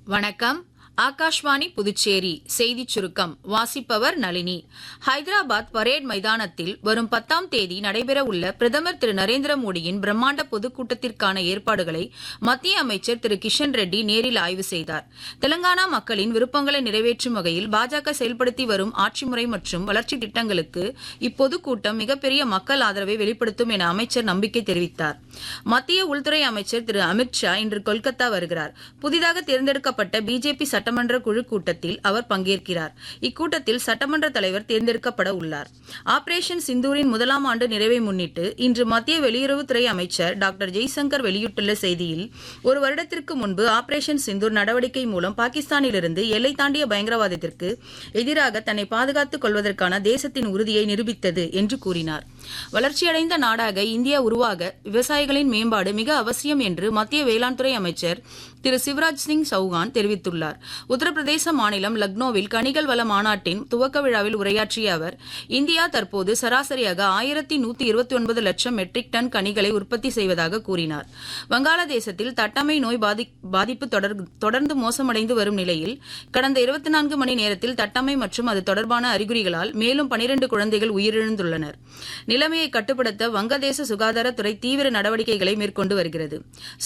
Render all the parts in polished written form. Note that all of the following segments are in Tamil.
வணக்கம். ஆகாஷ்வாணி புதுச்சேரி செய்திச் சுருக்கம் வாசிப்பவர் நளினி. ஹைதராபாத் பரேட் மைதானத்தில் வரும் 10ஆம் தேதி நடைபெறவுள்ள பிரதமர் திரு நரேந்திர மோடியின் பிரம்மாண்ட பொதுக்கூட்டத்திற்கான ஏற்பாடுகளை மத்திய அமைச்சர் திரு கிஷன் ரெட்டி நேரில் ஆய்வு செய்தார். தெலங்கானா மக்களின் விருப்பங்களை நிறைவேற்றும் வகையில் பாஜக செயல்படுத்தி வரும் ஆட்சி முறை மற்றும் வளர்ச்சி திட்டங்களுக்கு இப்பொதுக்கூட்டம் மிகப்பெரிய மக்கள் ஆதரவை வெளிப்படுத்தும் என அமைச்சர் நம்பிக்கை தெரிவித்தார். மத்திய உள்துறை அமைச்சர் திரு அமித் ஷா இன்று கொல்கத்தா வருகிறார். புதிதாக தேர்ந்தெடுக்கப்பட்ட பிஜேபி சட்டமன்ற குழு கூட்டத்தில் அவர் பங்கேற்கிறார். இக்கூட்டத்தில் சட்டமன்ற தலைவர் தேர்ந்தெடுக்கப்பட உள்ளார். ஆபரேஷன் சிந்தூரின் 1ஆம் ஆண்டு நிறைவை முன்னிட்டு இன்று மத்திய வெளியுறவுத்துறை அமைச்சர் டாக்டர் ஜெய்சங்கர் வெளியிட்டுள்ள செய்தியில், ஒரு வருடத்திற்கு முன்பு ஆபரேஷன் சிந்தூர் நடவடிக்கை மூலம் பாகிஸ்தானிலிருந்து எல்லை தாண்டிய பயங்கரவாதத்திற்கு எதிராக தன்னை பாதுகாத்துக் கொள்வதற்கான தேசத்தின் உறுதியை நிரூபித்தது என்று கூறினார். வளர்ச்சியடைந்த நாடாக இந்தியா உருவாக விவசாயிகளின் மேம்பாடு மிக அவசியம் என்று மத்திய வேளாண் துறை அமைச்சர் திரு சிவராஜ் சிங் சௌகான் தெரிவித்துள்ளார். உத்தரப்பிரதேச மாநிலம் லக்னோவில் கனிகள் வள மாநாட்டின் துவக்க விழாவில் உரையாற்றிய அவர், இந்தியா தற்போது சராசரியாக 1129 லட்சம் மெட்ரிக் டன் கனிகளை உற்பத்தி செய்வதாக கூறினார். வங்காளதேசத்தில் தட்டம்மை நோய் பாதிப்பு தொடர்ந்து மோசமடைந்து வரும் நிலையில் கடந்த 24 மணி நேரத்தில் தட்டம்மை மற்றும் அது தொடர்பான அறிகுறிகளால் மேலும் 12 குழந்தைகள் உயிரிழந்துள்ளனர். நிலைமையை கட்டுப்படுத்த வங்கதேச சுகாதாரத்துறை தீவிர நடவடிக்கைகளை மேற்கொண்டு வருகிறது.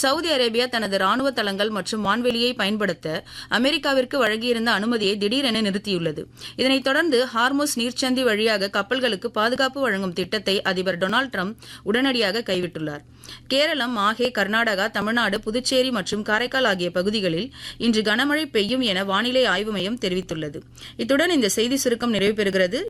சவுதி அரேபியா தனது ராணுவ தளங்கள் மற்றும் வான்வெளியை பயன்படுத்த அமெரிக்காவிற்கு வழங்கியிருந்த அனுமதியை திடீரென நிறுத்தியுள்ளது. இதனைத் தொடர்ந்து ஹார்முஸ் நீர்ச்சந்தி வழியாக கப்பல்களுக்கு பாதுகாப்பு வழங்கும் திட்டத்தை அதிபர் டொனால்டு டிரம்ப் உடனடியாக கைவிட்டுள்ளார். கேரளம், மாஹே, கர்நாடகா, தமிழ்நாடு, புதுச்சேரி மற்றும் காரைக்கால் ஆகிய பகுதிகளில் இன்று கனமழை பெய்யும் என வானிலை ஆய்வு மையம் தெரிவித்துள்ளது. இத்துடன் இந்த செய்தி சுருக்கம் நிறைவு பெறுகிறது.